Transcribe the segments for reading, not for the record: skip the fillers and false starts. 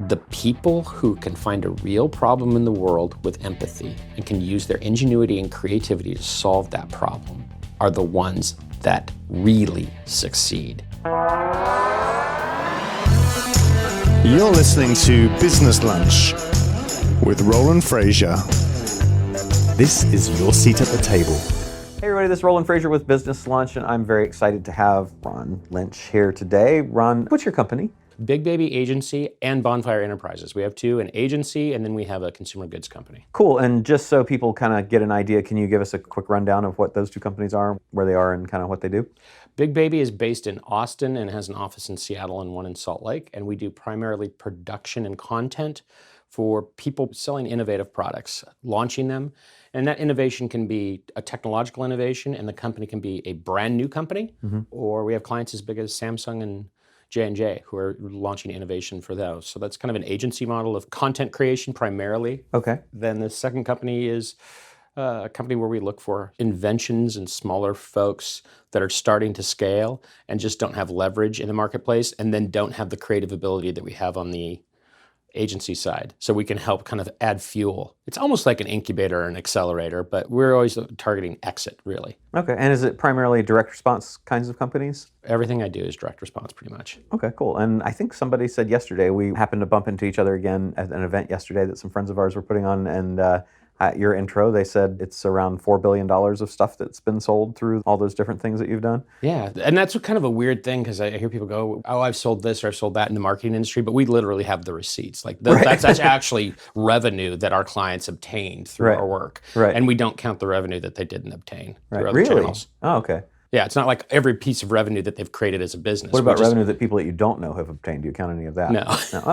The people who can find a real problem in the world with empathy and can use their ingenuity and creativity to solve that problem are the ones that really succeed. You're listening to Business Lunch with Roland Frasier. This is your seat at the table. Hey everybody, this is Roland Frasier with Business Lunch, and I'm very excited to have Ron Lynch here today. Ron, what's your company? Big Baby Agency and Bonfire Enterprises. We have two, an agency, and then we have a consumer goods company. Cool, and just so people kind of get an idea, can you give us a quick rundown of what those two companies are, where they are, and kind of what they do? Big Baby is based in Austin and has an office in Seattle and one in Salt Lake, and we do primarily production and content for people selling innovative products, launching them, and that innovation can be a technological innovation, and the company can be a brand new company, or we have clients as big as Samsung and J&J who are launching innovation for those. So that's kind of an agency model of content creation primarily. Okay. Then the second company is a company where we look for inventions and smaller folks that are starting to scale and just don't have leverage in the marketplace and then don't have the creative ability that we have on the agency side. So we can help kind of add fuel. It's almost like an incubator or an accelerator, but we're always targeting exit, really. Okay, and is it primarily direct response kinds of companies? Everything I do is direct response, pretty much. Okay, cool. And I think somebody said yesterday, we happened to bump into each other again at an event yesterday that some friends of ours were putting on, and at your intro, they said it's around $4 billion of stuff that's been sold through all those different things that you've done. Yeah, and that's kind of a weird thing because I hear people go, oh, I've sold this or I've sold that in the marketing industry, but we literally have the receipts. Like that's actually revenue that our clients obtained through our work. Right. And we don't count the revenue that they didn't obtain through other Really? channels. Oh, okay. Yeah, it's not like every piece of revenue that they've created as a business. What about revenue that people that you don't know have obtained? Do you count any of that? No.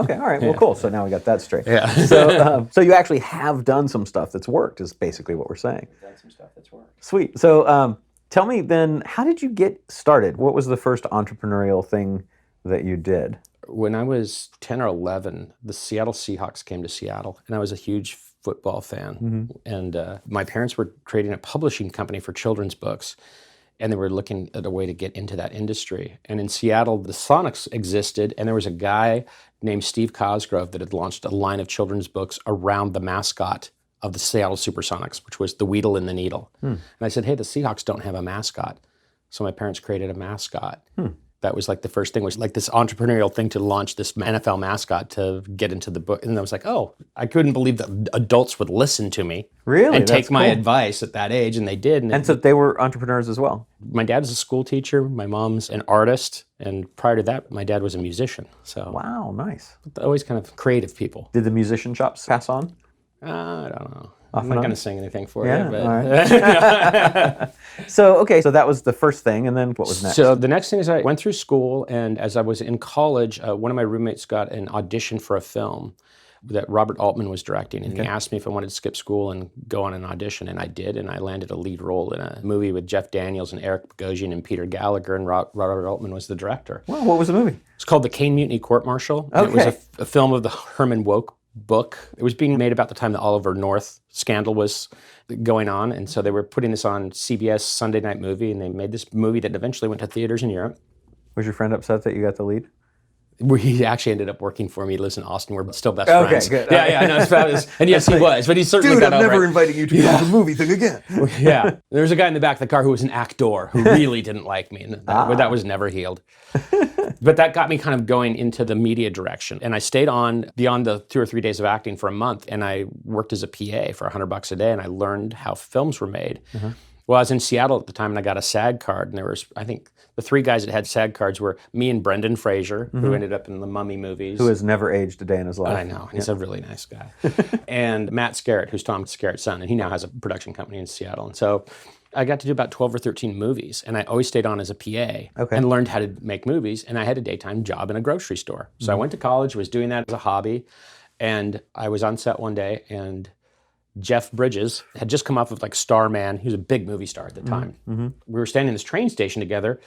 Okay, all right. Well, cool. So now we got that straight. Yeah. So you actually have done some stuff that's worked, is basically what we're saying. We've done some stuff that's worked. Sweet. So tell me then, how did you get started? What was the first entrepreneurial thing that you did? When I was 10 or 11, the Seattle Seahawks came to Seattle, and I was a huge football fan. And my parents were creating a publishing company for children's books, and they were looking at a way to get into that industry. And in Seattle, the Sonics existed, and there was a guy named Steve Cosgrove that had launched a line of children's books around the mascot of the Seattle Supersonics, which was the Weedle and the Needle. And I said, hey, the Seahawks don't have a mascot. So my parents created a mascot. That was like the first thing, was like this entrepreneurial thing to launch this NFL mascot to get into the book. And I was like, oh, I couldn't believe that adults would listen to me. Really? And take my cool. advice at that age, and they did. And so they were entrepreneurs as well? My dad's a school teacher, my mom's an artist, and prior to that, my dad was a musician. So Wow, nice. always kind of creative people. Did the musician chops pass on? I don't know. Off I'm and not on? going to sing anything for Yeah, you. But all right. So that was the first thing, and then what was next? So the next thing is I went through school, and as I was in college, one of my roommates got an audition for a film that Robert Altman was directing, and he asked me if I wanted to skip school and go on an audition, and I did, and I landed a lead role in a movie with Jeff Daniels and Eric Bogosian and Peter Gallagher, and Robert Altman was the director. Well, what was the movie? It's called The Caine Mutiny Court Martial. Okay. It was a film of the Herman Wouk book. It was being made about the time the Oliver North scandal was going on, and so they were putting this on CBS Sunday Night Movie, and they made this movie that eventually went to theaters in Europe. Was your friend upset that you got the lead? He actually ended up working for me. He lives in Austin. We're still best friends. Okay, good. Yeah, no, and yes, he was, but he certainly got over it. inviting you to the movie thing again. Yeah, there was a guy in the back of the car who was an actor who really didn't like me, and that was never healed. But that got me kind of going into the media direction, and I stayed on beyond the 2 or 3 days of acting for a month, and I worked as a PA for $100 a day, and I learned how films were made. Well, I was in Seattle at the time, and I got a SAG card, and there was, I think, the 3 guys that had SAG cards were me and Brendan Fraser, who ended up in the Mummy movies. Who has never aged a day in his life. I know. He's a really nice guy. And Matt Scarrett, who's Tom Scarrett's son, and he now has a production company in Seattle. And so I got to do about 12 or 13 movies, and I always stayed on as a PA and learned how to make movies, and I had a daytime job in a grocery store. So I went to college, was doing that as a hobby, and I was on set one day, and Jeff Bridges had just come off of like Starman. He was a big movie star at the time. We were standing in this train station together,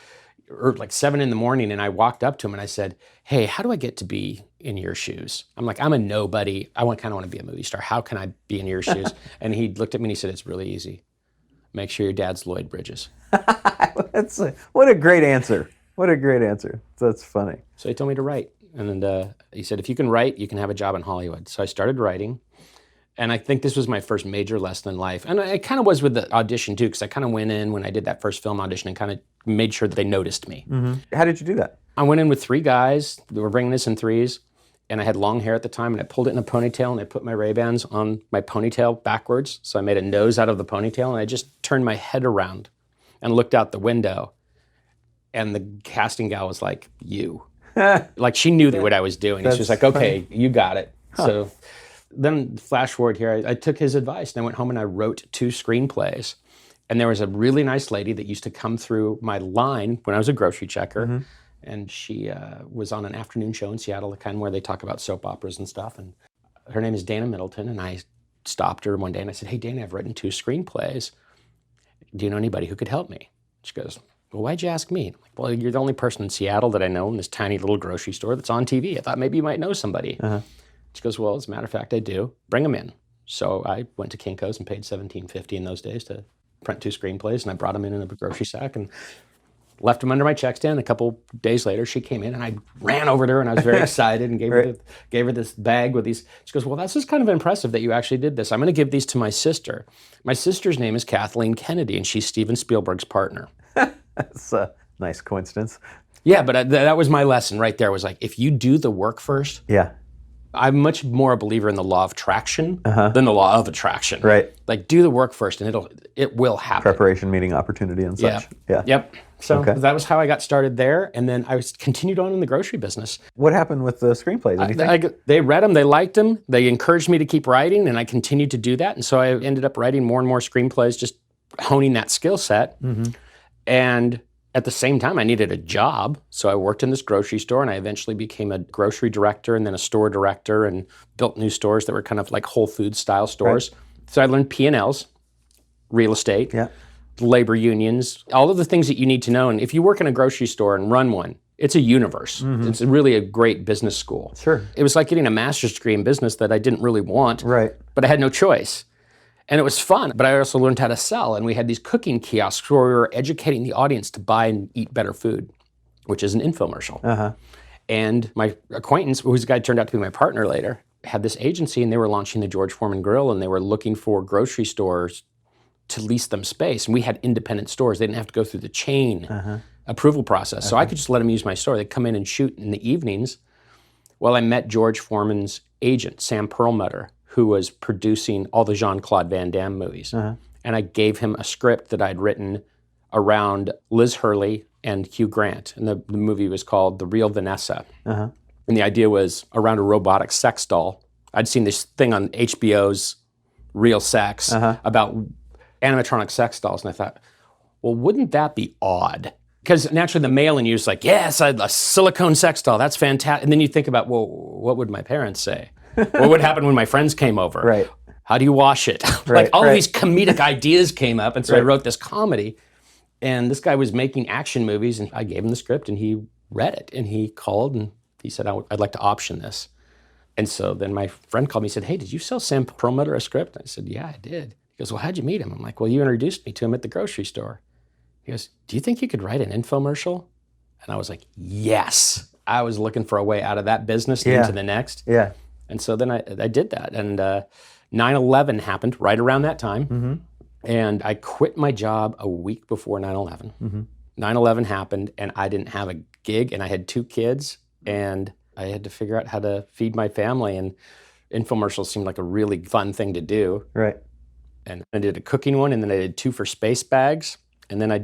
or like 7 a.m, and I walked up to him and I said, hey, how do I get to be in your shoes? I'm like, I'm a nobody. I kind of want to be a movie star. How can I be in your shoes? And he looked at me and he said, it's really easy. Make sure your dad's Lloyd Bridges. What a great answer. What a great answer. That's funny. So he told me to write. And he said, if you can write, you can have a job in Hollywood. So I started writing. And I think this was my first major lesson in life. And I kind of was with the audition too, because I kind of went in when I did that first film audition and kind of made sure that they noticed me. Mm-hmm. How did you do that? I went in with 3 guys. They were bringing this in threes. And I had long hair at the time, and I pulled it in a ponytail, and I put my Ray-Bans on my ponytail backwards. So I made a nose out of the ponytail, and I just turned my head around and looked out the window. And the casting gal was like, you. Like, she knew what I was doing. She was like, okay, you got it. Huh. So then flash forward here, I took his advice, and I went home and I wrote 2 screenplays. And there was a really nice lady that used to come through my line when I was a grocery checker. Mm-hmm. And she was on an afternoon show in Seattle, the kind where they talk about soap operas and stuff. And her name is Dana Middleton. And I stopped her one day and I said, hey, Dana, I've written 2 screenplays. Do you know anybody who could help me? She goes, well, why'd you ask me? I'm like, well, you're the only person in Seattle that I know in this tiny little grocery store that's on TV. I thought maybe you might know somebody. Uh-huh. She goes, well, as a matter of fact, I do. Bring them in. So I went to Kinko's and paid $17.50 in those days to print 2 screenplays. And I brought them in a grocery sack and left them under my check stand. A couple days later, she came in, and I ran over to her, and I was very excited and gave her this bag with these. She goes, well, this is kind of impressive that you actually did this. I'm going to give these to my sister. My sister's name is Kathleen Kennedy, and she's Steven Spielberg's partner. That's a nice coincidence. Yeah, but that was my lesson right there, was like, if you do the work first. Yeah. I'm much more a believer in the law of traction than the law of attraction. Right. Like, do the work first, and it will happen. Preparation meeting opportunity and such. Yeah. Yep. So that was how I got started there, and then I continued on in the grocery business. What happened with the screenplays? Anything? They read them, they liked them, they encouraged me to keep writing, and I continued to do that. And so I ended up writing more and more screenplays, just honing that skill set. Mm-hmm. And at the same time, I needed a job, so I worked in this grocery store, and I eventually became a grocery director and then a store director and built new stores that were kind of like Whole Foods style stores. Right. So I learned P&Ls, real estate, labor unions, all of the things that you need to know. And if you work in a grocery store and run one, it's a universe. Mm-hmm. It's really a great business school. Sure. It was like getting a master's degree in business that I didn't really want, but I had no choice. And it was fun, but I also learned how to sell. And we had these cooking kiosks where we were educating the audience to buy and eat better food, which is an infomercial. Uh-huh. And my acquaintance, whose guy turned out to be my partner later, had this agency, and they were launching the George Foreman Grill, and they were looking for grocery stores to lease them space. And we had independent stores. They didn't have to go through the chain approval process. So I could just let them use my store. They'd come in and shoot in the evenings. Well, I met George Foreman's agent, Sam Perlmutter, who was producing all the Jean-Claude Van Damme movies. Uh-huh. And I gave him a script that I'd written around Liz Hurley and Hugh Grant. And the movie was called The Real Vanessa. Uh-huh. And the idea was around a robotic sex doll. I'd seen this thing on HBO's Real Sex about animatronic sex dolls. And I thought, well, wouldn't that be odd? Because naturally the male in you is like, yes, a silicone sex doll, that's fantastic. And then you think about, well, what would my parents say? What would happen when my friends came over? Right. How do you wash it? Like all of these comedic ideas came up, and so I wrote this comedy. And this guy was making action movies, and I gave him the script, and he read it, and he called, and he said, I'd like to option this. And so then my friend called me and said, hey, did you sell Sam Perlmutter a script? And I said, yeah, I did. He goes, well, how'd you meet him? I'm like, well, you introduced me to him at the grocery store. He goes, do you think you could write an infomercial? And I was like, yes. I was looking for a way out of that business and into the next. Yeah. And so then I did that. And 9/11 happened right around that time. Mm-hmm. And I quit my job a week before 9/11. Mm-hmm. 9/11 happened, and I didn't have a gig, and I had 2 kids, and I had to figure out how to feed my family. And infomercials seemed like a really fun thing to do. Right. And I did a cooking one, and then I did 2 for space bags. And then I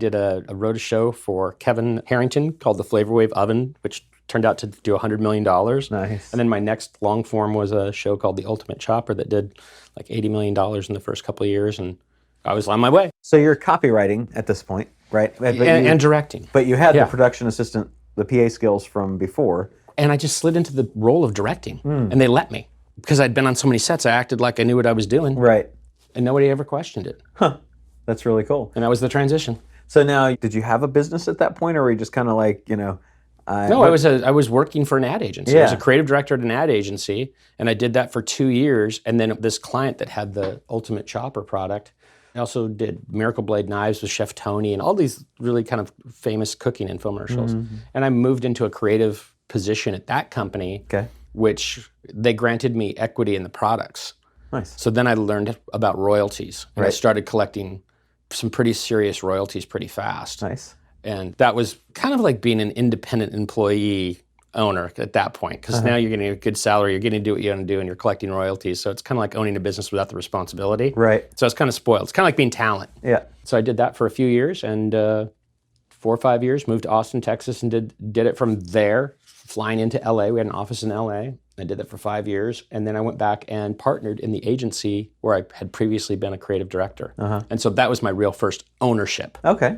wrote a show for Kevin Harrington called The Flavor Wave Oven, which turned out to do $100 million. Nice. And then my next long form was a show called The Ultimate Chopper that did like $80 million in the first couple of years, and I was on my way. So you're copywriting at this point, right? And directing. But you had the production assistant, the PA skills from before. And I just slid into the role of directing, and they let me. Because I'd been on so many sets, I acted like I knew what I was doing. Right. And nobody ever questioned it. Huh. That's really cool. And that was the transition. So now, did you have a business at that point, or were you just kind of like, No, I was working for an ad agency. I was a creative director at an ad agency, and I did that for 2 years. And then this client that had the Ultimate Chopper product, I also did Miracle Blade knives with Chef Tony and all these really kind of famous cooking infomercials. Mm-hmm. And I moved into a creative position at that company, Okay. which they granted me equity in the products. Nice. So then I learned about royalties, and I started collecting some pretty serious royalties pretty fast. Nice. And that was kind of like being an independent employee owner at that point, because now you're getting a good salary, you're getting to do what you want to do, and you're collecting royalties. So it's kind of like owning a business without the responsibility. Right. So it's kind of spoiled. It's kind of like being talent. Yeah. So I did that for a few years, and 4 or 5 years, moved to Austin, Texas, and did it from there, flying into LA. We had an office in LA. I did that for 5 years, and then I went back and partnered in the agency where I had previously been a creative director. And so that was my real first ownership. Okay.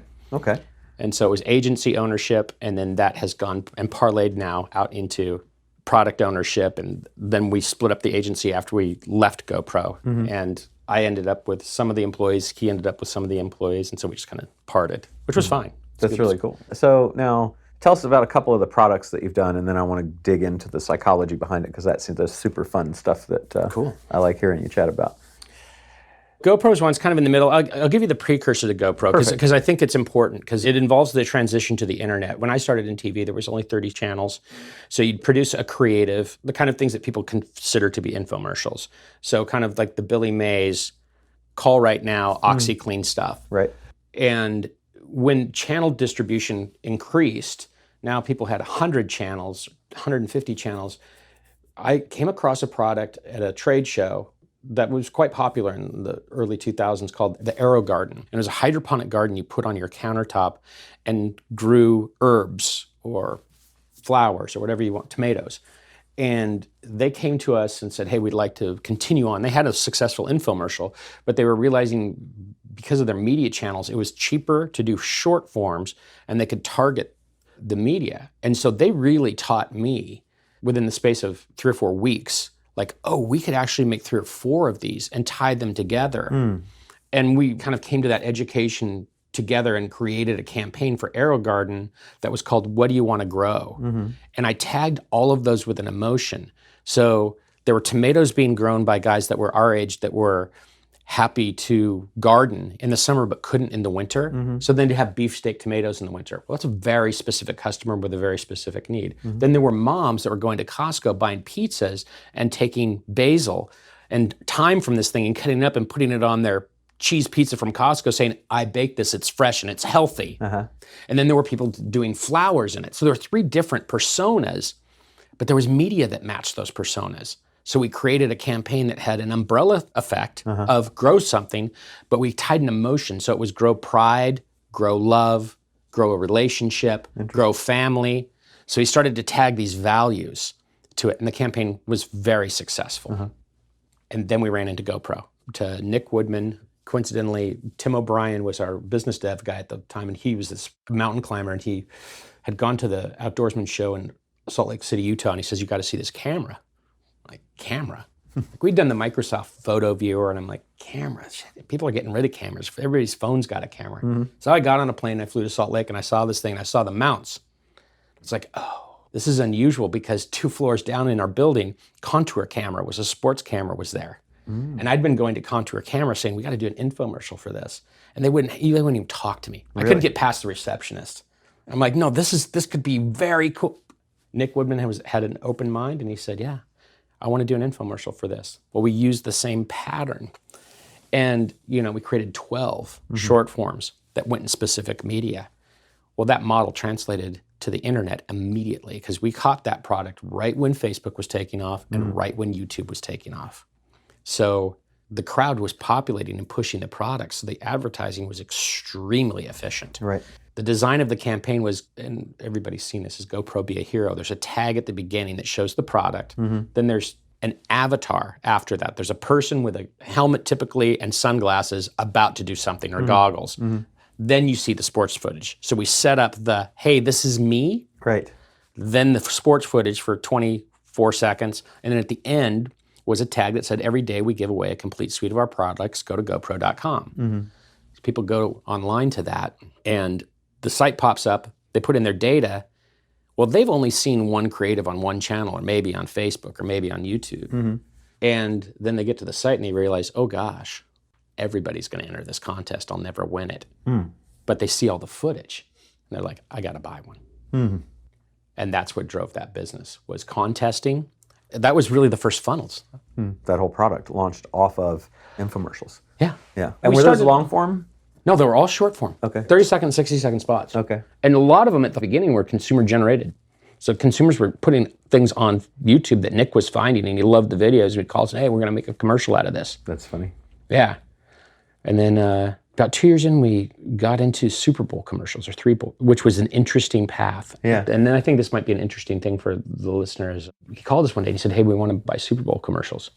And so it was agency ownership, and then that has gone and parlayed now out into product ownership. And then we split up the agency after we left GoPro. And I ended up with some of the employees, he ended up with some of the employees, and so we just kind of parted, which was fine. That's really cool. So now, tell us about a couple of the products that you've done, and then I want to dig into the psychology behind it, because that seems super fun stuff that I like hearing you chat about. GoPro's one's kind of in the middle. I'll give you the precursor to GoPro, because I think it's important, because it involves the transition to the internet. When I started in TV, there was only 30 channels. So you'd produce a creative, the kind of things that people consider to be infomercials. So kind of like the Billy Mays, Call Right Now, OxyClean stuff. Right. And when channel distribution increased, now people had 100 channels, 150 channels. I came across a product at a trade show that was quite popular in the early 2000s called the Aero Garden. And it was a hydroponic garden you put on your countertop and grew herbs or flowers or whatever you want, tomatoes. And they came to us and said, hey, we'd like to continue on. They had a successful infomercial, but they were realizing because of their media channels, it was cheaper to do short forms and they could target the media. And so they really taught me within the space of 3 or 4 weeks, like, oh, we could actually make 3 or 4 of these and tie them together. And we kind of came to that education together and created a campaign for Aero Garden that was called What Do You Want to Grow? And I tagged all of those with an emotion. So there were tomatoes being grown by guys that were our age that were happy to garden in the summer but couldn't in the winter. So then to have beefsteak tomatoes in the winter. Well, that's a very specific customer with a very specific need. Then there were moms that were going to Costco buying pizzas and taking basil and thyme from this thing and cutting it up and putting it on their cheese pizza from Costco saying, I baked this, it's fresh and it's healthy. And then there were people doing flowers in it. So there were 3 different personas, but there was media that matched those personas. So we created a campaign that had an umbrella effect of grow something, but we tied an emotion. So it was grow pride, grow love, grow a relationship, grow family. So he started to tag these values to it, and the campaign was very successful. And then we ran into GoPro, to Nick Woodman. Coincidentally, Tim O'Brien was our business dev guy at the time, and he was this mountain climber, and he had gone to the Outdoorsman show in Salt Lake City, Utah, and he says, you got to see this camera. Like, camera? Like, we'd done the Microsoft photo viewer, and I'm like, camera? Shit, people are getting rid of cameras. Everybody's phone's got a camera. So I got on a plane, I flew to Salt Lake, and I saw this thing, and I saw the mounts. It's like, oh, this is unusual, because 2 floors down in our building, Contour Camera was a sports camera was there. And I'd been going to Contour Camera saying, we got to do an infomercial for this. And they wouldn't even talk to me. Really? I couldn't get past the receptionist. I'm like, no, this could be very cool. Nick Woodman had an open mind, and he said, yeah, I want to do an infomercial for this. Well, we used the same pattern. And, we created 12 short forms that went in specific media. Well, that model translated to the internet immediately, because we caught that product right when Facebook was taking off and right when YouTube was taking off. So the crowd was populating and pushing the product, so the advertising was extremely efficient. Right. The design of the campaign was, and everybody's seen this, is GoPro Be a Hero. There's a tag at the beginning that shows the product. Then there's an avatar after that. There's a person with a helmet typically and sunglasses about to do something, or goggles. Then you see the sports footage. So we set up the, hey, this is me. Right. Then the sports footage for 24 seconds. And then at the end was a tag that said, every day we give away a complete suite of our products. Go to GoPro.com. So people go online to that, and the site pops up. They put in their data. Well, they've only seen one creative on one channel, or maybe on Facebook, or maybe on YouTube. And then they get to the site and they realize, oh gosh, everybody's going to enter this contest. I'll never win it. But they see all the footage, and they're like, I got to buy one. And that's what drove that business, was contesting. That was really the first funnels. That whole product launched off of infomercials. Yeah. Yeah. And were those long form? No, they were all short form. Okay. 30-second, 60-second spots. Okay. And a lot of them at the beginning were consumer generated. So consumers were putting things on YouTube that Nick was finding, and he loved the videos. He'd call us and say, hey, we're going to make a commercial out of this. That's funny. Yeah. And then about 2 years in, we got into Super Bowl commercials, or 3 Bowl, which was an interesting path. Yeah. And then I think this might be an interesting thing for the listeners. He called us one day and he said, hey, we want to buy Super Bowl commercials.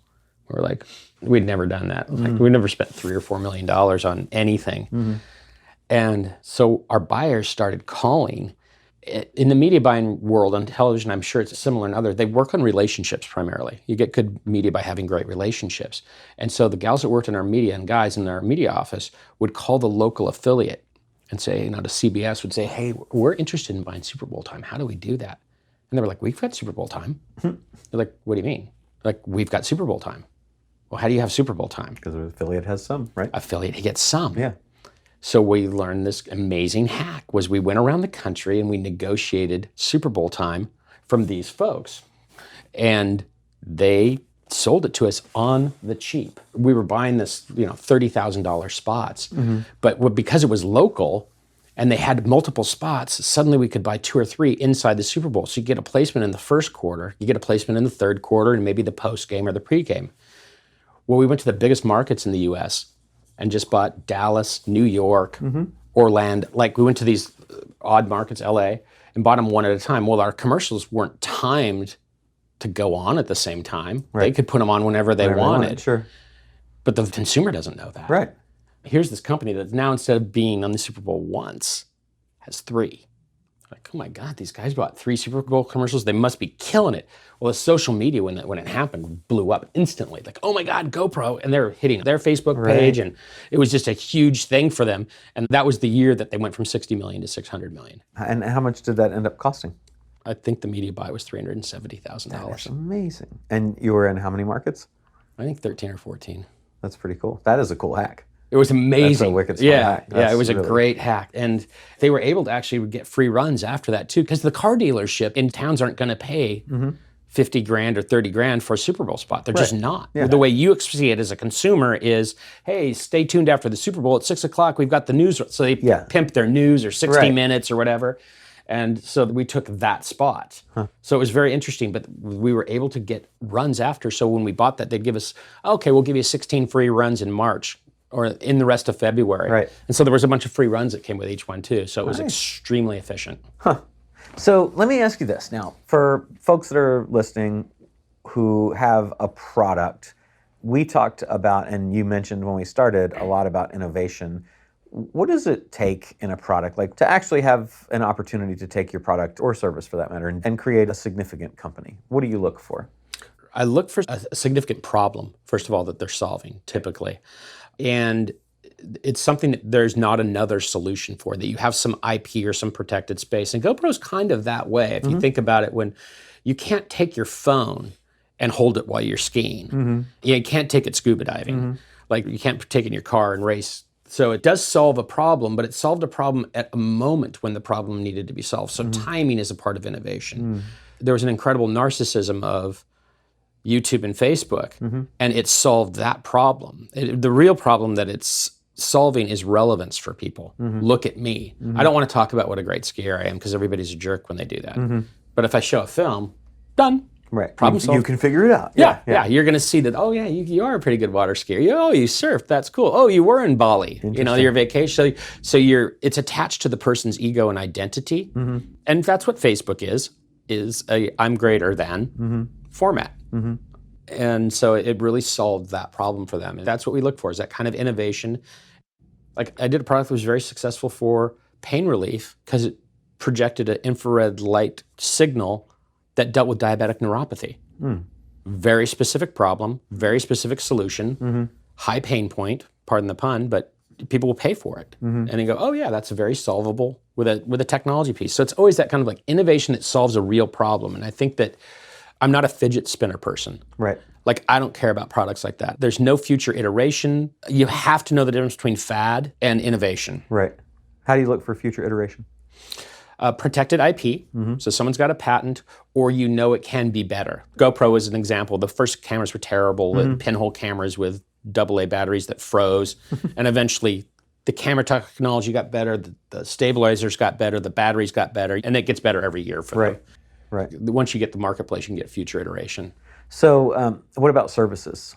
We were like, we'd never done that. Like, we'd never spent $3 or $4 million on anything. And so our buyers started calling. In the media buying world, on television, I'm sure it's similar in other, they work on relationships primarily. You get good media by having great relationships. And so the gals that worked in our media and guys in our media office would call the local affiliate and say, to CBS would say, hey, we're interested in buying Super Bowl time. How do we do that? And they were like, we've got Super Bowl time. They're like, what do you mean? Like, we've got Super Bowl time. Well, how do you have Super Bowl time? Because an affiliate has some, right? Affiliate, he gets some. Yeah. So we learned this amazing hack was we went around the country and we negotiated Super Bowl time from these folks. And they sold it to us on the cheap. We were buying this, $30,000 spots. But because it was local and they had multiple spots, suddenly we could buy 2 or 3 inside the Super Bowl. So you get a placement in the first quarter, you get a placement in the third quarter, and maybe the post game or the pre-game. Well, we went to the biggest markets in the U.S. and just bought Dallas, New York, Orlando. Like, we went to these odd markets, LA, and bought them one at a time. Well, our commercials weren't timed to go on at the same time. Right. They could put them on whenever they wanted. Sure. But the consumer doesn't know that. Right. Here's this company that now, instead of being on the Super Bowl once, has 3. Like, oh my God, these guys bought 3 Super Bowl commercials. They must be killing it. Well, the social media, when it happened, blew up instantly. Like, oh my God, GoPro. And they're hitting their Facebook page. And it was just a huge thing for them. And that was the year that they went from 60 million to 600 million. And how much did that end up costing? I think the media buy was $370,000. That's amazing. And you were in how many markets? I think 13 or 14. That's pretty cool. That is a cool hack. It was amazing. That's a wicked smart hack. Yeah, it was really a great hack. And they were able to actually get free runs after that too, because the car dealership in towns aren't going to pay $50,000 or $30,000 for a Super Bowl spot. They're just not. Yeah. The way you see it as a consumer is, hey, stay tuned after the Super Bowl at 6 o'clock. We've got the news. So they pimp their news or 60 minutes or whatever. And so we took that spot. So it was very interesting, but we were able to get runs after. So when we bought that, they'd give us, okay, we'll give you 16 free runs in March or in the rest of February. Right. And so there was a bunch of free runs that came with each one too. So it was extremely efficient. So let me ask you this now. For folks that are listening who have a product, we talked about, and you mentioned when we started, a lot about innovation. What does it take in a product, like to actually have an opportunity to take your product or service for that matter and create a significant company? What do you look for? I look for a significant problem, first of all, that they're solving typically. And it's something that there's not another solution for, that you have some IP or some protected space. And GoPro's kind of that way. If you think about it, when you can't take your phone and hold it while you're skiing. You can't take it scuba diving. Like, you can't take it in your car and race. So it does solve a problem, but it solved a problem at a moment when the problem needed to be solved. So timing is a part of innovation. There was an incredible narcissism of YouTube and Facebook, and it solved that problem. The real problem that it's solving is relevance for people. Look at me. I don't want to talk about what a great skier I am, because everybody's a jerk when they do that. But if I show a film, done. Right. Problem solved. You can figure it out. Yeah. You're going to see that, oh, yeah, you are a pretty good water skier. You surfed. That's cool. Oh, you were in Bali. Your vacation. So it's attached to the person's ego and identity. And that's what Facebook is a I'm greater than format. And so it really solved that problem for them. And that's what we look for, is that kind of innovation. Like, I did a product that was very successful for pain relief because it projected an infrared light signal that dealt with diabetic neuropathy. Very specific problem, very specific solution, high pain point, pardon the pun, but people will pay for it. And they go, oh yeah, that's very solvable with a technology piece. So it's always that kind of like innovation that solves a real problem. And I think that I'm not a fidget spinner person. Right. Like, I don't care about products like that. There's no future iteration. You have to know the difference between fad and innovation. Right. How do you look for future iteration? Protected IP, so someone's got a patent, or you know it can be better. GoPro is an example. The first cameras were terrible, pinhole cameras with AA batteries that froze, and eventually the camera technology got better, the stabilizers got better, the batteries got better, and it gets better every year for them. Right. Once you get the marketplace, you can get future iteration. So what about services?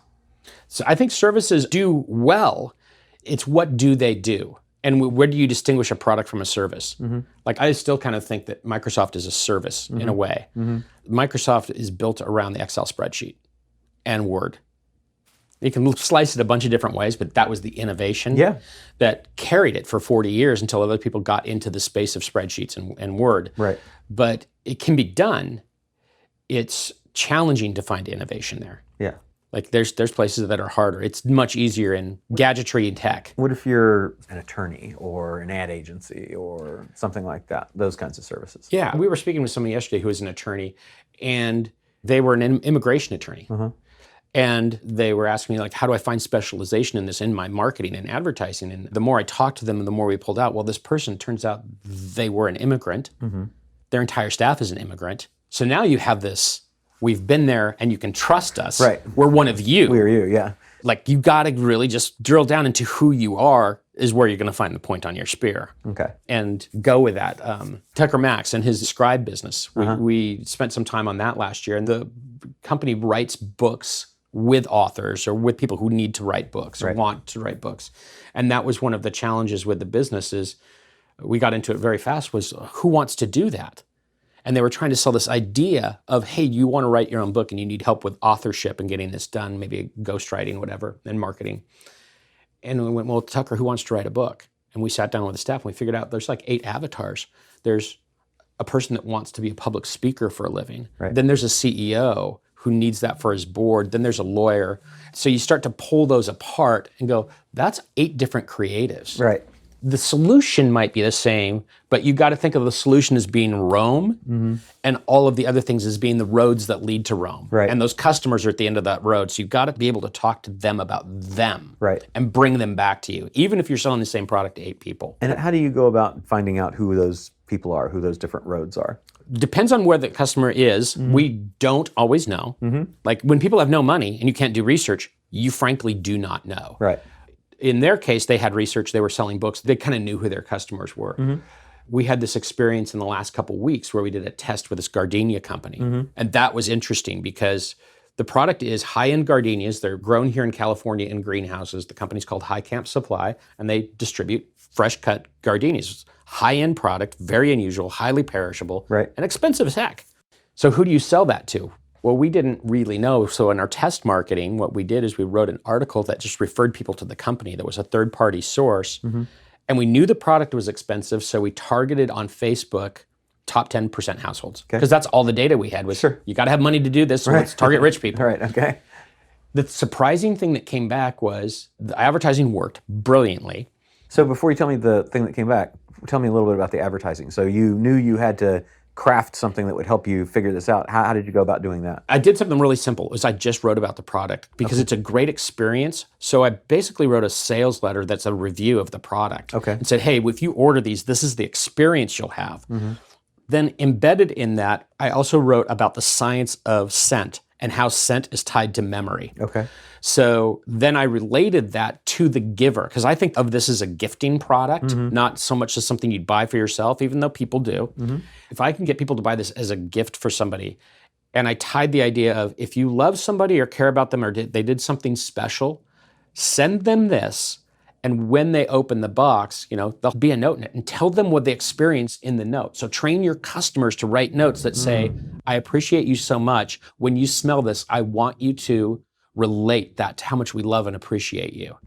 So I think services do well. It's what do they do? And where do you distinguish a product from a service? Like, I still kind of think that Microsoft is a service in a way. Microsoft is built around the Excel spreadsheet and Word. You can slice it a bunch of different ways, but that was the innovation that carried it for 40 years until other people got into the space of spreadsheets and Word. Right. But it can be done. It's challenging to find innovation there. Yeah. Like, there's places that are harder. It's much easier in gadgetry and tech. What if you're an attorney or an ad agency or something like that, those kinds of services? Yeah, we were speaking with somebody yesterday who was an attorney, and they were an immigration attorney. And they were asking me, like, how do I find specialization in this in my marketing and advertising? And the more I talked to them, and the more we pulled out, well, this person, turns out they were an immigrant. Their entire staff is an immigrant. So now you have this, we've been there and you can trust us. Right. We're one of you. We're you, yeah. Like, you got to really just drill down into who you are is where you're going to find the point on your spear. Okay. And go with that. Tucker Max and his scribe business, we spent some time on that last year. And the company writes books with authors or with people who need to write books or want to write books. And that was one of the challenges with the business is we got into it very fast was who wants to do that? And they were trying to sell this idea of, hey, you want to write your own book and you need help with authorship and getting this done, maybe ghostwriting, whatever, and marketing. And we went, well, Tucker, who wants to write a book? And we sat down with the staff and we figured out there's like 8 avatars. There's a person that wants to be a public speaker for a living. Then there's a CEO who needs that for his board. Then there's a lawyer. So you start to pull those apart and go, that's 8 different creatives. Right. The solution might be the same, but you got to think of the solution as being Rome and all of the other things as being the roads that lead to Rome. Right. And those customers are at the end of that road. So you've got to be able to talk to them about them and bring them back to you, even if you're selling the same product to 8 people. And how do you go about finding out who those people are, who those different roads are? Depends on where the customer is. We don't always know. Like, when people have no money and you can't do research, you frankly do not know. Right. In their case, they had research, they were selling books, they kind of knew who their customers were. We had this experience in the last couple of weeks where we did a test with this gardenia company. And that was interesting because the product is high-end gardenias. They're grown here in California in greenhouses. The company's called High Camp Supply, and they distribute fresh-cut gardenias. High-end product, very unusual, highly perishable, and expensive as heck. So who do you sell that to? Well, we didn't really know. So in our test marketing, what we did is we wrote an article that just referred people to the company that was a third-party source. And we knew the product was expensive, so we targeted on Facebook top 10% households. Because that's all the data we had was, you got to have money to do this, so let's target rich people. The surprising thing that came back was the advertising worked brilliantly. So before you tell me the thing that came back, tell me a little bit about the advertising. So you knew you had to craft something that would help you figure this out. How did you go about doing that? I did something really simple. It was I just wrote about the product because it's a great experience. So I basically wrote a sales letter that's a review of the product and said, hey, if you order these, this is the experience you'll have. Then embedded in that, I also wrote about the science of scent and how scent is tied to memory. So then I related that to the giver, because I think of this as a gifting product, not so much as something you'd buy for yourself, even though people do. If I can get people to buy this as a gift for somebody, and I tied the idea of if you love somebody or care about them or they did something special, send them this, and when they open the box, there'll be a note in it, and tell them what they experienced in the note. So train your customers to write notes that say, I appreciate you so much. When you smell this, I want you to relate that to how much we love and appreciate you.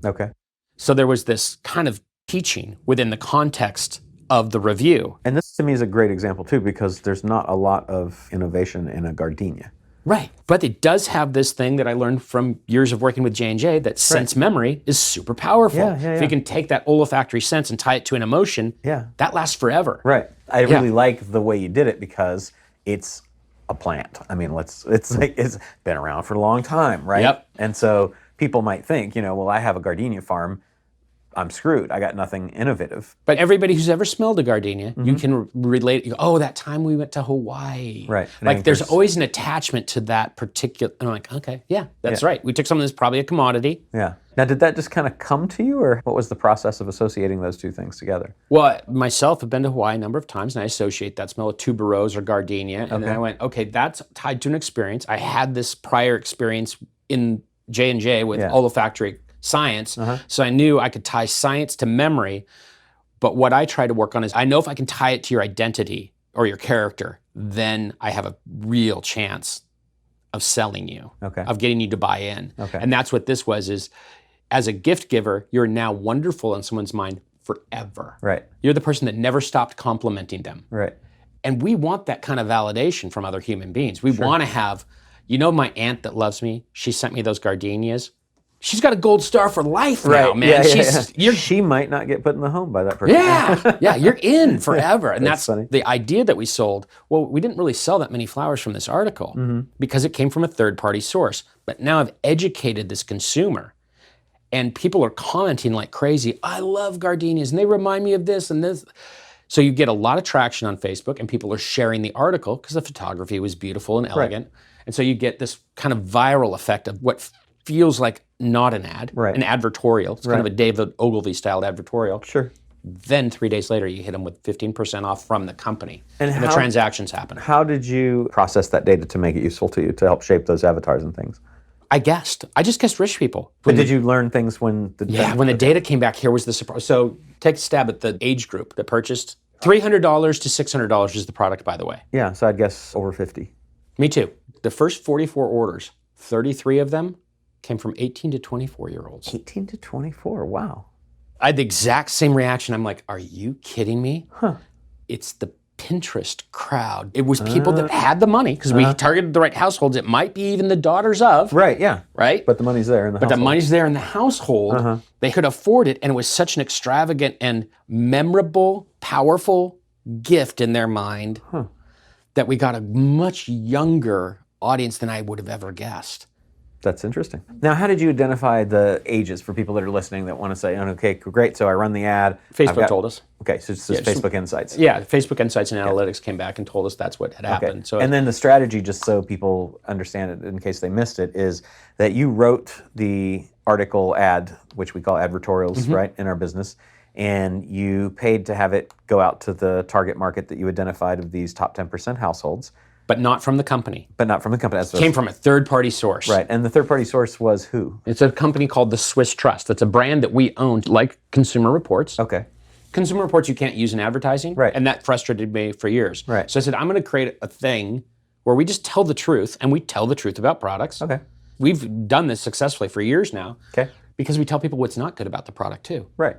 So there was this kind of teaching within the context of the review. And this to me is a great example too, because there's not a lot of innovation in a gardenia. Right. But it does have this thing that I learned from years of working with J&J that sense memory is super powerful. If you can take that olfactory sense and tie it to an emotion, that lasts forever. I really like the way you did it because it's a plant. I mean, it's been around for a long time, right? And so people might think, well, I have a gardenia farm. I'm screwed. I got nothing innovative. But everybody who's ever smelled a gardenia, you can relate. You go, oh, that time we went to Hawaii. Right. Like there's always an attachment to that particular. And I'm like, okay, yeah, that's right. We took something that's probably a commodity. Yeah. Now, did that just kind of come to you, or what was the process of associating those two things together? Well, myself have been to Hawaii a number of times, and I associate that smell with tuberose or gardenia. And then I went, okay, that's tied to an experience. I had this prior experience in J&J with olfactory science, so I knew I could tie science to memory. But what I try to work on is, I know if I can tie it to your identity or your character, then I have a real chance of selling you, of getting you to buy in. And that's what this was, is as a gift giver, you're now wonderful in someone's mind forever. Right. You're the person that never stopped complimenting them. Right. And we want that kind of validation from other human beings. We want to have, my aunt that loves me, she sent me those gardenias. She's got a gold star for life now, man. She might not get put in the home by that person. Yeah, you're in forever. And that's funny. the idea that we sold. Well, we didn't really sell that many flowers from this article because it came from a third-party source. But now I've educated this consumer, and people are commenting like crazy, I love gardenias, and they remind me of this and this. So you get a lot of traction on Facebook, and people are sharing the article because the photography was beautiful and elegant. And so you get this kind of viral effect of what feels like not an ad, an advertorial. It's kind of a David Ogilvy-styled advertorial. Sure. Then 3 days later, you hit them with 15% off from the company. And the how, transactions happen. How did you process that data to make it useful to you, to help shape those avatars and things? I guessed. I just guessed rich people. But did you learn things when the when the data came back, here was the surprise. So take a stab at the age group that purchased. $300 to $600 is the product, by the way. Yeah, so I'd guess over 50. Me too. The first 44 orders, 33 of them came from 18 to 24-year-olds. 18 to 24, wow. I had the exact same reaction. I'm like, are you kidding me? It's the Pinterest crowd. It was people that had the money, because we targeted the right households. It might be even the daughters of. Right, yeah. Right? But the money's there in the household. But the money's there in the household. They could afford it, and it was such an extravagant and memorable, powerful gift in their mind that we got a much younger audience than I would have ever guessed. That's interesting. Now, how did you identify the ages for people that are listening that want to say, okay, great, so I run the ad. Facebook told us. Okay, so it's just Facebook Insights. Yeah, Facebook Insights and Analytics came back and told us that's what had happened. So and then the strategy, just so people understand it in case they missed it, is that you wrote the article ad, which we call advertorials, right, in our business, and you paid to have it go out to the target market that you identified of these top 10% households. But not from the company. But not from the company. Came from a third-party source. Right, and the third-party source was who? It's a company called the Swiss Trust. It's a brand that we owned, like Consumer Reports. Okay. Consumer Reports you can't use in advertising. Right. And that frustrated me for years. Right. So I said, I'm going to create a thing where we just tell the truth, and we tell the truth about products. Okay. We've done this successfully for years now. Okay. Because we tell people what's not good about the product, too. Right.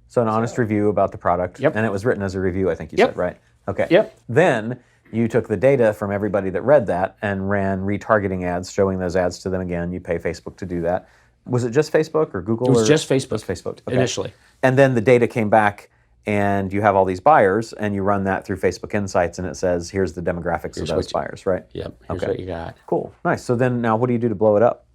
So an honest review about the product. Yep. And it was written as a review, I think you said, right? Okay. Yep. Then you took the data from everybody that read that and ran retargeting ads, showing those ads to them again. You pay Facebook to do that. Was it just Facebook or Google? It was just Facebook. Just Facebook. Okay. Initially. And then the data came back, and you have all these buyers, and you run that through Facebook Insights, and it says, here's the demographics of those buyers, right? Yep. Here's what you got. Cool. Nice. So then now what do you do to blow it up?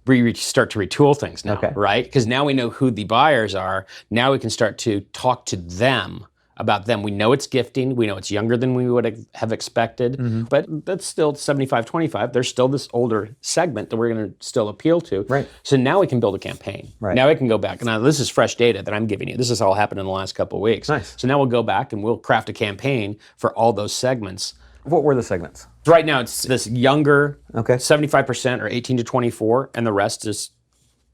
We start to retool things now, right? Because now we know who the buyers are. Now we can start to talk to them about them. We know it's gifting. We know it's younger than we would have expected. But that's still 75-25. There's still this older segment that we're going to still appeal to. Right. So now we can build a campaign. Right. Now we can go back. Now this is fresh data that I'm giving you. This has all happened in the last couple of weeks. Nice. So now we'll go back and we'll craft a campaign for all those segments. What were the segments? Right now it's this younger, 75% or 18 to 24, and the rest is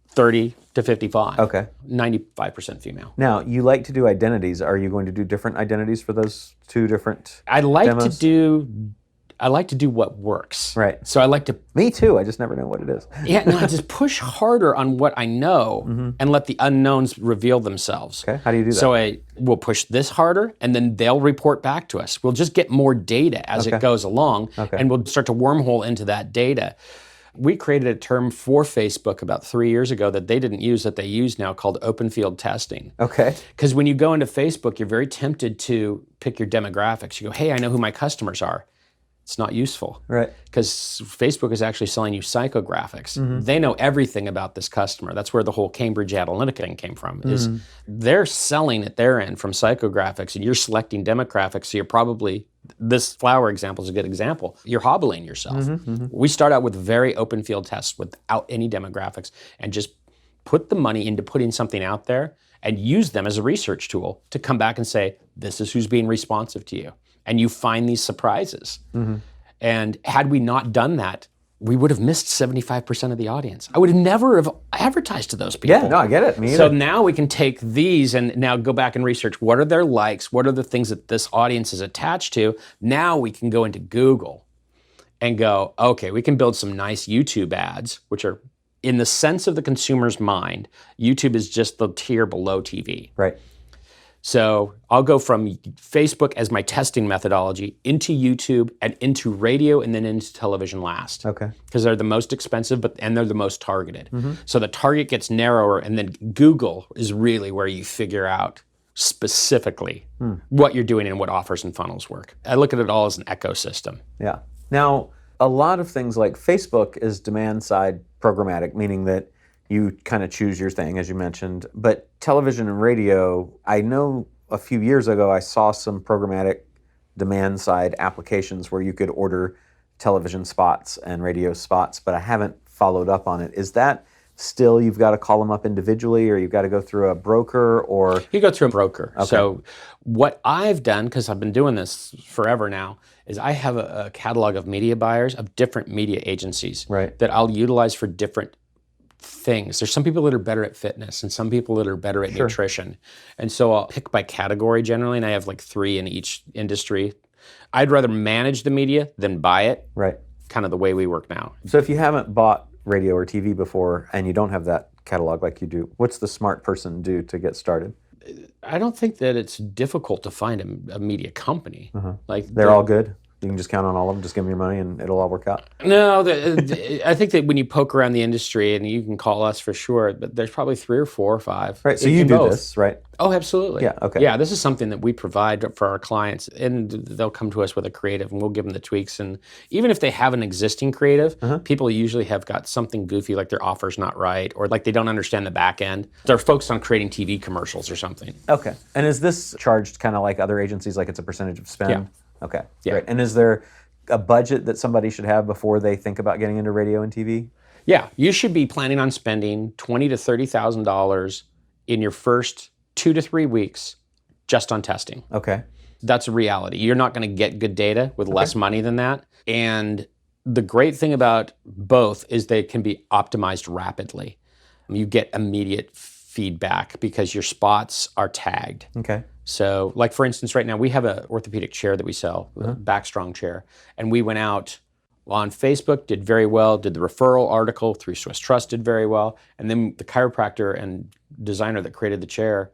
30 to 55. Okay. 95% female. Now, you like to do identities. Are you going to do different identities for those two different I like demos? to do what works. Right. So I like to... Me too. I just never know what it is. I just push harder on what I know and let the unknowns reveal themselves. Okay. How do you do that? So we'll push this harder, and then they'll report back to us. We'll just get more data as it goes along, and we'll start to wormhole into that data. We created a term for Facebook about 3 years ago that they didn't use, that they use now, called open field testing. Okay. Because when you go into Facebook, you're very tempted to pick your demographics. You go, hey, I know who my customers are. It's not useful. Right. Because Facebook is actually selling you psychographics. Mm-hmm. They know everything about this customer. That's where the whole Cambridge Analytica thing came from, is they're selling at their end from psychographics, and you're selecting demographics, so you're probably, this flower example is a good example, you're hobbling yourself. We start out with very open field tests without any demographics, and just put the money into putting something out there and use them as a research tool to come back and say, this is who's being responsive to you. And you find these surprises. And had we not done that, we would have missed 75% of the audience. I would have never have advertised to those people. Yeah, no, I get it. Me either. So now we can take these and now go back and research, what are their likes? What are the things that this audience is attached to? Now we can go into Google and go, okay, we can build some nice YouTube ads, which are, in the sense of the consumer's mind, YouTube is just the tier below TV. Right. So I'll go from Facebook as my testing methodology into YouTube and into radio and then into television last. Okay. Because they're the most expensive, and they're the most targeted. So the target gets narrower, and then Google is really where you figure out specifically what you're doing and what offers and funnels work. I look at it all as an ecosystem. Yeah. Now, a lot of things like Facebook is demand-side programmatic, meaning that you kind of choose your thing, as you mentioned. But television and radio, I know a few years ago I saw some programmatic demand-side applications where you could order television spots and radio spots, but I haven't followed up on it. Is that still, you've got to call them up individually, or you've got to go through a broker, or? You go through a broker. Okay. So what I've done, because I've been doing this forever now, is I have a catalog of media buyers of different media agencies that I'll utilize for different things. There's some people that are better at fitness and some people that are better at nutrition. And so I'll pick by category generally, and I have like 3 in each industry. I'd rather manage the media than buy it. Right. Kind of the way we work now. So if you haven't bought radio or TV before and you don't have that catalog like you do, what's the smart person do to get started? I don't think that it's difficult to find a media company. Like They're all good? You can just count on all of them, just give them your money and it'll all work out? No, I think that when you poke around the industry, and you can call us for sure, but there's probably 3 or 4 or 5. Right, so you do this, right? Oh, absolutely. Yeah, okay. Yeah, this is something that we provide for our clients, and they'll come to us with a creative, and we'll give them the tweaks. And even if they have an existing creative, people usually have got something goofy, like their offer's not right, or like they don't understand the back end. They're focused on creating TV commercials or something. Okay. And is this charged kind of like other agencies, like it's a percentage of spend? Yeah. Okay, Yeah. great. And is there a budget that somebody should have before they think about getting into radio and TV? Yeah, you should be planning on spending $20,000 to $30,000 in your first 2 to 3 weeks just on testing. Okay. That's a reality. You're not going to get good data with less money than that. And the great thing about both is they can be optimized rapidly. You get immediate feedback because your spots are tagged. Okay. So, like for instance, right now we have an orthopedic chair that we sell, a Backstrong chair, and we went out on Facebook, did very well, did the referral article through Swiss Trust, did very well, and then the chiropractor and designer that created the chair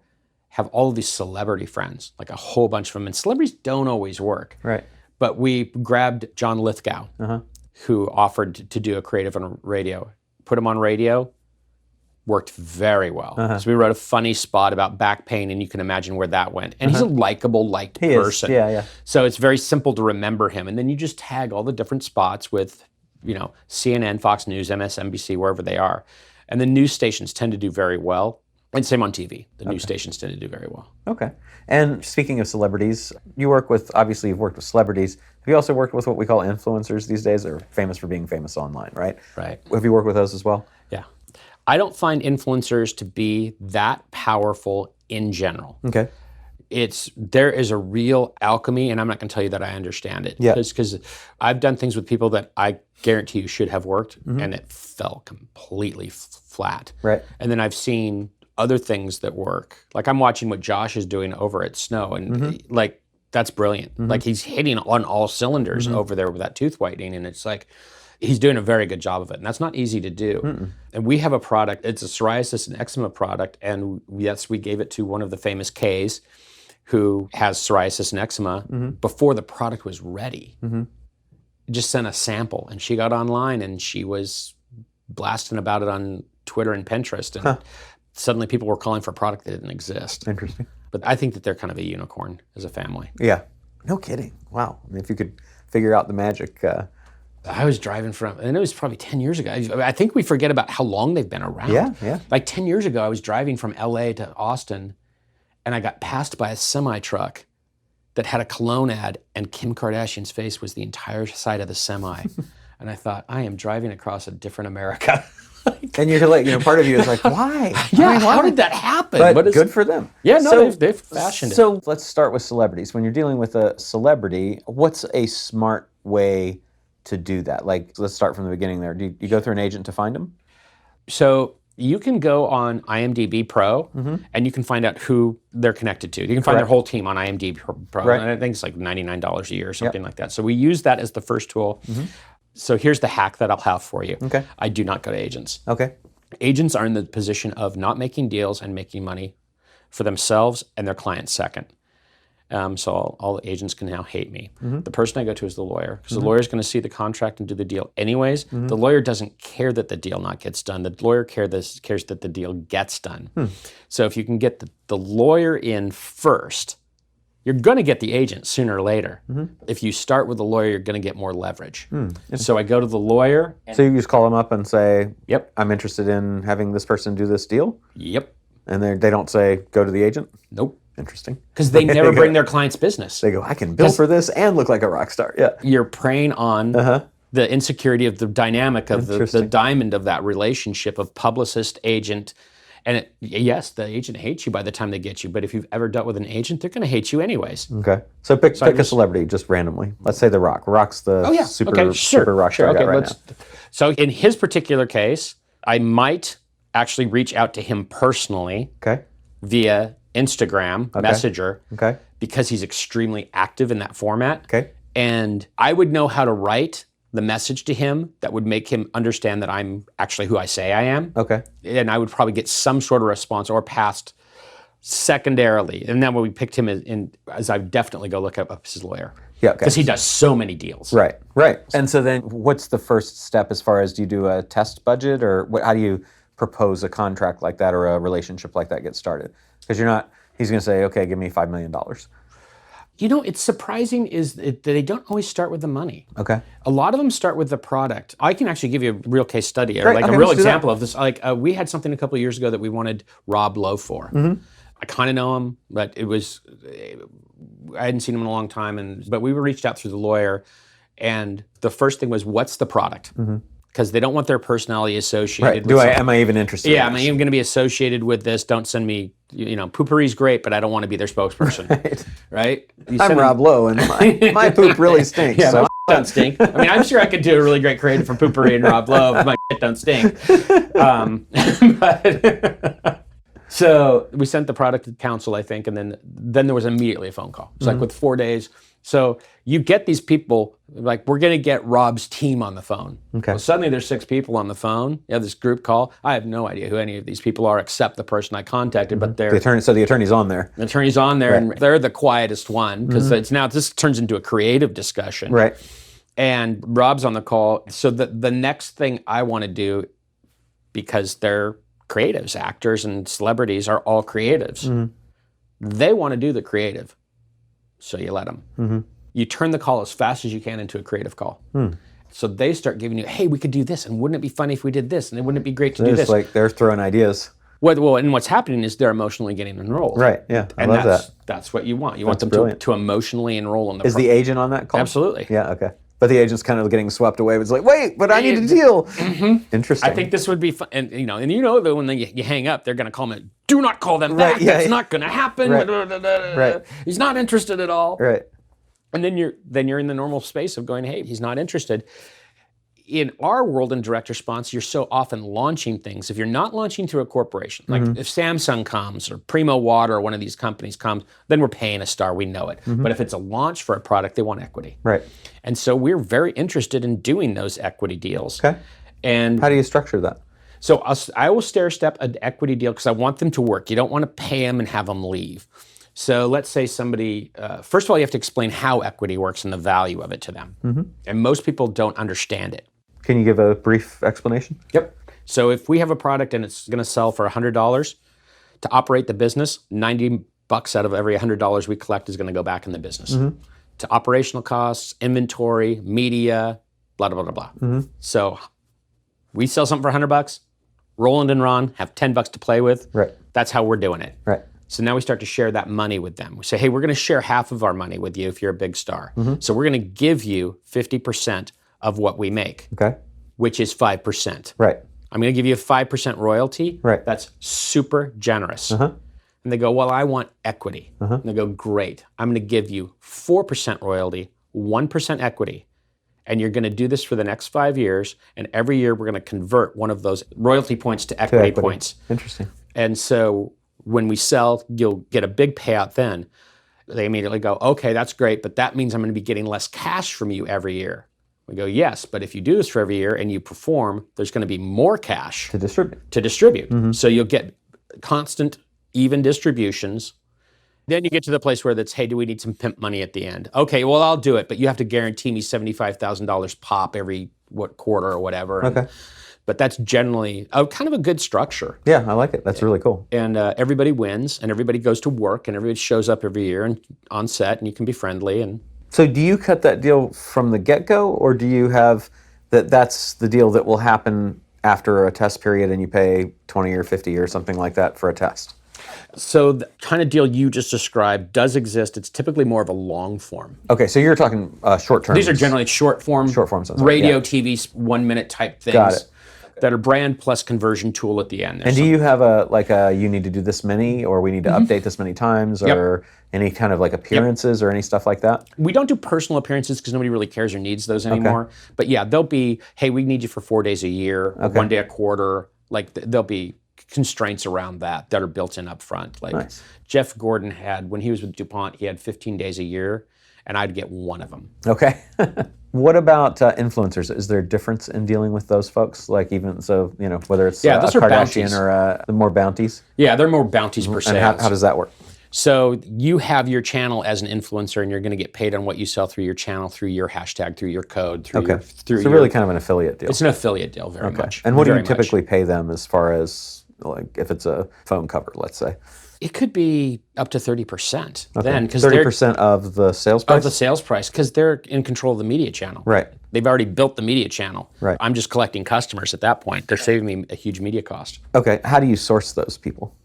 have all of these celebrity friends, like a whole bunch of them, and celebrities don't always work. Right. But we grabbed John Lithgow, who offered to do a creative on radio, put him on radio, worked very well. So we wrote a funny spot about back pain, and you can imagine where that went. And he's a likable, liked person. Yeah. So it's very simple to remember him. And then you just tag all the different spots with, CNN, Fox News, MSNBC, wherever they are. And the news stations tend to do very well. And same on TV. The news stations tend to do very well. Okay. And speaking of celebrities, you've worked with celebrities. Have you also worked with what we call influencers these days? They're famous for being famous online, right? Right. Have you worked with those as well? Yeah. I don't find influencers to be that powerful in general. Okay. There is a real alchemy, and I'm not going to tell you that I understand it. Yeah. Because I've done things with people that I guarantee you should have worked, and it fell completely flat. Right. And then I've seen other things that work. Like I'm watching what Josh is doing over at Snow, and like that's brilliant. Like he's hitting on all cylinders over there with that tooth whitening, and it's like he's doing a very good job of it, and that's not easy to do. And we have a product, it's a psoriasis and eczema product, and yes, we gave it to one of the famous Ks who has psoriasis and eczema before the product was ready. Just sent a sample, and she got online, and she was blasting about it on Twitter and Pinterest, and suddenly people were calling for a product that didn't exist. Interesting. But I think that they're kind of a unicorn as a family. Yeah. No kidding. Wow. I mean, if you could figure out the magic. I was driving and it was probably 10 years ago. I think we forget about how long they've been around. Yeah. Like 10 years ago, I was driving from LA to Austin, and I got passed by a semi-truck that had a cologne ad, and Kim Kardashian's face was the entire side of the semi. And I thought, I am driving across a different America. And you're like, part of you is like, why? Yeah, how did that happen? But good for them. Yeah, no, they've fashioned it. So let's start with celebrities. When you're dealing with a celebrity, what's a smart way to do that? Like, let's start from the beginning there. Do you go through an agent to find them? So you can go on IMDb Pro, and you can find out who they're connected to. You can find their whole team on IMDb Pro. Right. And I think it's like $99 a year or something like that. So we use that as the first tool. So here's the hack that I'll have for you. Okay. I do not go to agents. Okay. Agents are in the position of not making deals and making money for themselves and their clients second. So all the agents can now hate me. The person I go to is the lawyer, because the lawyer is going to see the contract and do the deal anyways. The lawyer doesn't care that the deal not gets done. The lawyer cares that the deal gets done. So if you can get the lawyer in first, you're going to get the agent sooner or later. If you start with the lawyer, you're going to get more leverage. So I go to the lawyer. So you just call them up and say, Yep. I'm interested in having this person do this deal? Yep. And they don't say, go to the agent? Nope. Interesting. Because they never bring their client's business. They go, I can bill for this and look like a rock star. Yeah. You're preying on the insecurity of the dynamic of the diamond of that relationship of publicist, agent. And yes, the agent hates you by the time they get you, but if you've ever dealt with an agent, they're going to hate you anyways. Okay. So pick a celebrity just randomly. Let's say The Rock. Rock's the super rock star guy right now. So in his particular case, I might actually reach out to him personally via Instagram Messenger because he's extremely active in that format. Okay. And I would know how to write the message to him that would make him understand that I'm actually who I say I am. Okay. And I would probably get some sort of response or passed secondarily. And then when we picked him as I would definitely go look up his lawyer. Yeah, okay. Because he does so many deals. Right. And so then what's the first step as far as do you do a test budget or how do you propose a contract like that or a relationship like that get started? Because he's going to say, okay, give me $5 million. It's surprising that they don't always start with the money. Okay. A lot of them start with the product. I can actually give you a real case study or Great. a real example of this. We had something a couple of years ago that we wanted Rob Lowe for. I kind of know him, but I hadn't seen him in a long time. But we were reached out through the lawyer, and the first thing was, what's the product? Because they don't want their personality associated with am I even interested? Yeah, am I even going to be associated with this? Don't send me, poopery's great, but I don't want to be their spokesperson. Right? I'm Rob Lowe, and my poop really stinks. Yeah, so. my don't stink. I mean, I'm sure I could do a really great creative for Poopery and Rob Lowe if my don't stink. So we sent the product to counsel, I think, and then there was immediately a phone call. It's like with 4 days. So you get these people, like, we're going to get Rob's team on the phone. Okay. Well, suddenly there's 6 people on the phone. You have this group call. I have no idea who any of these people are except the person I contacted, but they're... the attorney's on there. The attorney's on there, and they're the quietest one, because this turns into a creative discussion. Right. And Rob's on the call. So the next thing I want to do, because they're creatives, actors and celebrities are all creatives. They want to do the creative. So you let them. You turn the call as fast as you can into a creative call. So they start giving you, hey, we could do this, and wouldn't it be funny if we did this, and wouldn't it be great to do this? Like they're throwing ideas. Well, and what's happening is they're emotionally getting enrolled. Right, yeah, I love that. That's what you want. You want them to emotionally enroll in the Is the agent on that call? Absolutely. Yeah, okay. But the agent's kind of getting swept away. It's like, wait, but I need a deal. Interesting. I think this would be fun. And that when you hang up, they're going to call them, do not call them back. That's not going to happen. Right. He's not interested at all. Right. And then you're in the normal space of going, hey, he's not interested. In our world in direct response, you're so often launching things. If you're not launching through a corporation, like if Samsung comes or Primo Water or one of these companies comes, then we're paying a star, we know it. But if it's a launch for a product, they want equity. Right. And so we're very interested in doing those equity deals. Okay. And how do you structure that? So I will stair-step an equity deal because I want them to work. You don't want to pay them and have them leave. So let's say somebody, first of all, you have to explain how equity works and the value of it to them. And most people don't understand it. Can you give a brief explanation? Yep. So if we have a product and it's going to sell for $100, to operate the business, $90 out of every $100 we collect is going to go back in the business. to operational costs, inventory, media, blah, blah, blah, blah. So we sell something for $100. Roland and Ron have $10 to play with. Right. That's how we're doing it. Right. So now we start to share that money with them. We say, hey, we're going to share half of our money with you if you're a big star. So we're going to give you 50% of what we make, Okay. which is 5%. Right. I'm going to give you a 5% royalty. Right. That's super generous. And they go, well, I want equity. And they go, great. I'm going to give you 4% royalty, 1% equity. And you're going to do this for the next 5 years. And every year we're going to convert one of those royalty points to equity points. Interesting. And so when we sell, you'll get a big payout then. They immediately go, okay, that's great, but that means I'm going to be getting less cash from you every year. We go, yes, but if you do this for every year and you perform, there's going to be more cash To distribute. to distribute. So you'll get constant, even distributions. Then you get to the place where that's, hey, do we need some pimp money at the end? Okay, well, I'll do it, but you have to guarantee me $75,000 pop every quarter or whatever. Okay. But that's generally kind of a good structure. Yeah, I like it. That's really cool. And everybody wins, and everybody goes to work, and everybody shows up every year and on set, and you can be friendly. And So do you cut that deal from the get-go, or do you have that's the deal that will happen after a test period and you pay 20 or 50 or something like that for a test? so the kind of deal you just described does exist. It's typically more of a long form. Okay, so you're talking short term. These are generally short form, radio, TV, 1 minute type things. Got it. That are brand plus conversion tool at the end. And do you have you need to do this many, or we need to update this many times, or any kind of like appearances or any stuff like that? We don't do personal appearances because nobody really cares or needs those anymore. But yeah, they'll be, hey, we need you for 4 days a year, or 1 day a quarter. Like there'll be constraints around that are built in up front. Like Nice. Jeff Gordon had, when he was with DuPont, he had 15 days a year, and I'd get one of them. Okay. What about influencers? Is there a difference in dealing with those folks? Like even so, whether it's a those are Kardashian bounties. or the more bounties? Yeah, they're more bounties per se. And how does that work? So you have your channel as an influencer, and you're going to get paid on what you sell through your channel, through your hashtag, through your code, through your... So really kind of an affiliate deal. It's an affiliate deal, very much. And what do you very much. typically pay them as far as, like, if it's a phone cover, let's say? It could be up to 30% then, because 30% of the sales price? of the sales price, because they're in control of the media channel. Right. They've already built the media channel. Right. I'm just collecting customers at that point. They're saving me a huge media cost. Okay. How do you source those people?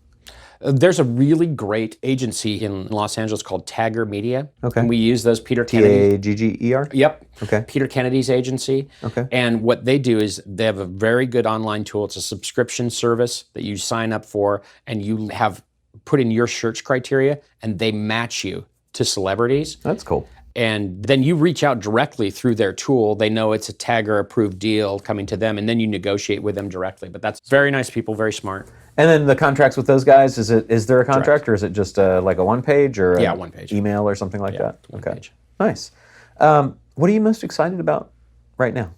There's a really great agency in Los Angeles called Tagger Media. Okay. And we use those Peter Kennedy. Tagger? Yep. Okay. Peter Kennedy's agency. Okay. And what they do is they have a very good online tool. It's a subscription service that you sign up for, and you have put in your search criteria, and they match you to celebrities. That's cool. And then you reach out directly through their tool. They know it's a Tagger approved deal coming to them, and then you negotiate with them directly. But that's very nice people, very smart. And then the contracts with those guys, is there a contract, or is it just like a one page or Yeah, one page. email or something like that? one Okay. page. Nice. What are you most excited about right now?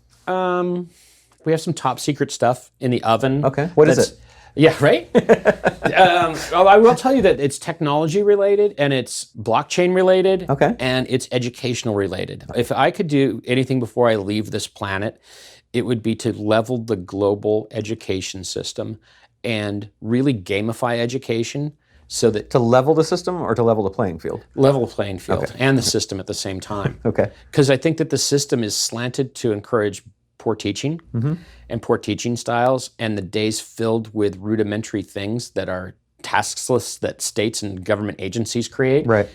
We have some top secret stuff in the oven. Okay. What is it? Yeah, right? Well, I will tell you that it's technology related, and it's blockchain related, Okay. and it's educational related. If I could do anything before I leave this planet, it would be to level the global education system and really gamify education so that To level the system or to level the playing field? level the playing field and the system at the same time. Okay. Because I think that the system is slanted to encourage poor teaching and poor teaching styles, and the days filled with rudimentary things that are task lists that states and government agencies create. Right.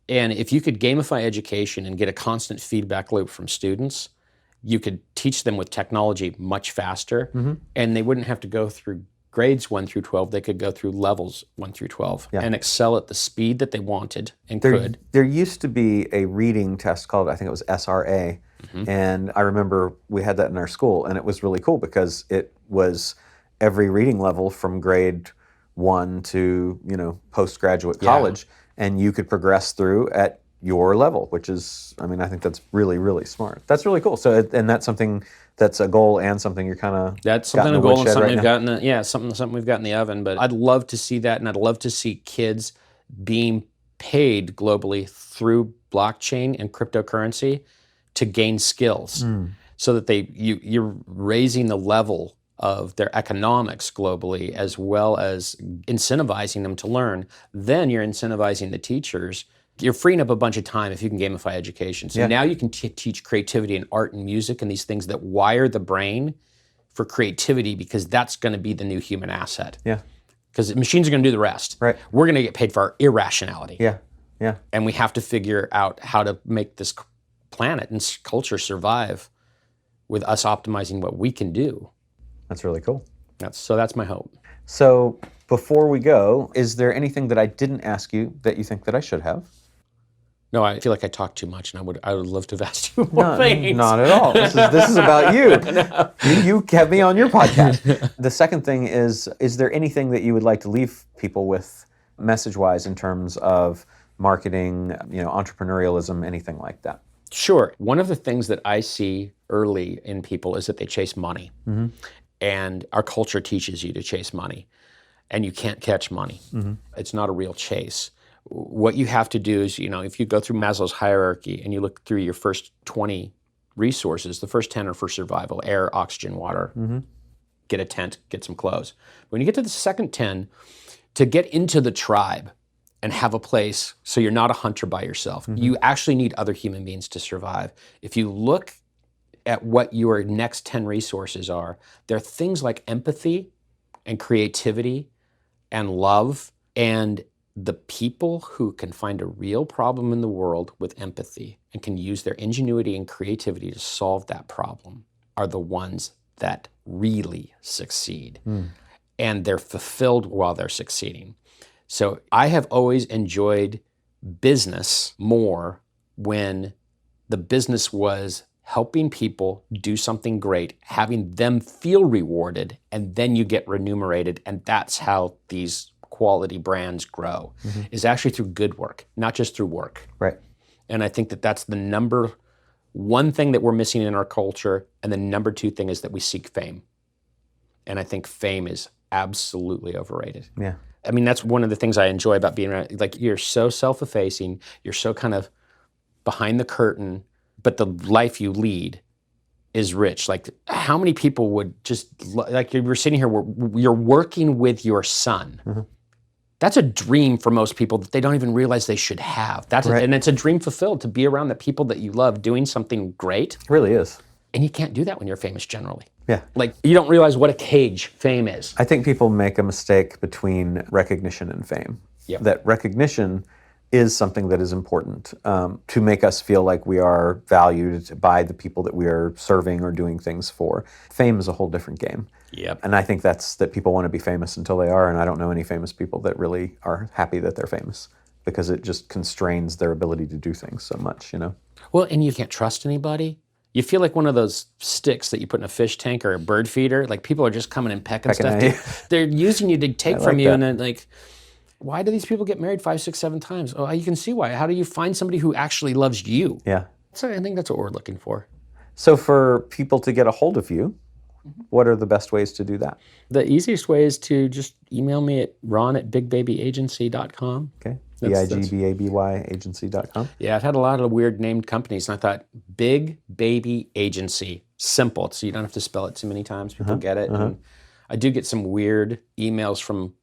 And if you could gamify education and get a constant feedback loop from students, you could teach them with technology much faster, and they wouldn't have to go through grades 1 through 12. They could go through levels 1 through 12 and excel at the speed that they wanted and could. There used to be a reading test called, I think it was SRA, and I remember we had that in our school, and it was really cool because it was every reading level from grade 1 to postgraduate college, and you could progress through at your level, which is, I think that's really, really smart. That's really cool. So, and that's something that's a goal and something you're kind of That's something a goal and something we've got in the something we've got in the oven. But I'd love to see that, and I'd love to see kids being paid globally through blockchain and cryptocurrency to gain skills, so that you're raising the level of their economics globally, as well as incentivizing them to learn. Then you're incentivizing the teachers You're freeing up a bunch of time if you can gamify education. So now you can teach creativity and art and music and these things that wire the brain for creativity, because that's going to be the new human asset. Yeah. Because machines are going to do the rest. Right. We're going to get paid for our irrationality. Yeah. Yeah. And we have to figure out how to make this planet and culture survive with us optimizing what we can do. That's really cool. That's my hope. So before we go, is there anything that I didn't ask you that you think that I should have? No, I feel like I talk too much, and I would love to have asked you more things. Not at all. This is about you. You have me on your podcast. The second thing is there anything that you would like to leave people with, message-wise, in terms of marketing, entrepreneurialism, anything like that? Sure. One of the things that I see early in people is that they chase money. Mm-hmm. And our culture teaches you to chase money. And you can't catch money. Mm-hmm. It's not a real chase. What you have to do is, if you go through Maslow's hierarchy and you look through your first 20 resources, the first 10 are for survival: air, oxygen, water, get a tent, get some clothes. When you get to the second 10, to get into the tribe and have a place so you're not a hunter by yourself, you actually need other human beings to survive. If you look at what your next 10 resources are, they're things like empathy and creativity and love, and the people who can find a real problem in the world with empathy and can use their ingenuity and creativity to solve that problem are the ones that really succeed. And they're fulfilled while they're succeeding. So I have always enjoyed business more when the business was helping people do something great, having them feel rewarded, and then you get remunerated. And that's how these quality brands grow, is actually through good work, not just through work. Right. And I think that that's the number one thing that we're missing in our culture. And the number two thing is that we seek fame. And I think fame is absolutely overrated. Yeah. I mean, that's one of the things I enjoy about being around. Like, you're so self-effacing, you're so kind of behind the curtain, but the life you lead is rich. Like, how many people would just, like, you're sitting here, you're working with your son. That's a dream for most people that they don't even realize they should have. And it's a dream fulfilled to be around the people that you love doing something great. It really is. And you can't do that when you're famous generally. Yeah. Like, you don't realize what a cage fame is. I think people make a mistake between recognition and fame. Yep. That recognition is something that is important to make us feel like we are valued by the people that we are serving or doing things for. Fame is a whole different game. Yep. And I think that people want to be famous until they are, and I don't know any famous people that really are happy that they're famous, because it just constrains their ability to do things so much, Well, and you can't trust anybody. You feel like one of those sticks that you put in a fish tank or a bird feeder. Like, people are just coming and pecking stuff. They're using you to take from you, and then, like, why do these people get married 5, 6, 7 times? Oh, you can see why. How do you find somebody who actually loves you? Yeah. So I think that's what we're looking for. So for people to get a hold of you, what are the best ways to do that? The easiest way is to just email me at ron@bigbabyagency.com. Okay. BIGBABY agency.com. Yeah, I've had a lot of weird named companies, and I thought, Big Baby Agency. Simple, so you don't have to spell it too many times. People get it. And I do get some weird emails from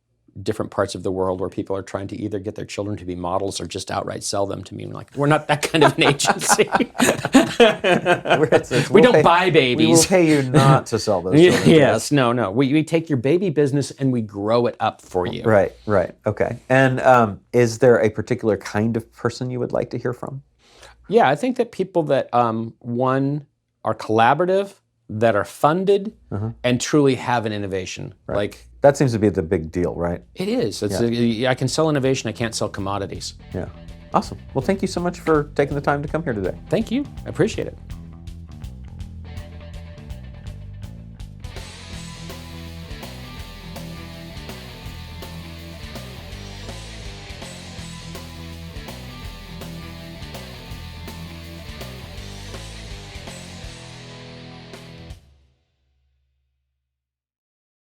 different parts of the world where people are trying to either get their children to be models or just outright sell them to me. I'm like, we're not that kind of an agency. We don't buy babies. We will pay you not to sell those children. Yes, no. We take your baby business and we grow it up for you. Right. Okay. And is there a particular kind of person you would like to hear from? Yeah, I think that people that, one, are collaborative, that are funded, and truly have an innovation. Right. Like, that seems to be the big deal, right? It is. I can sell innovation, I can't sell commodities. Yeah. Awesome. Well, thank you so much for taking the time to come here today. Thank you. I appreciate it.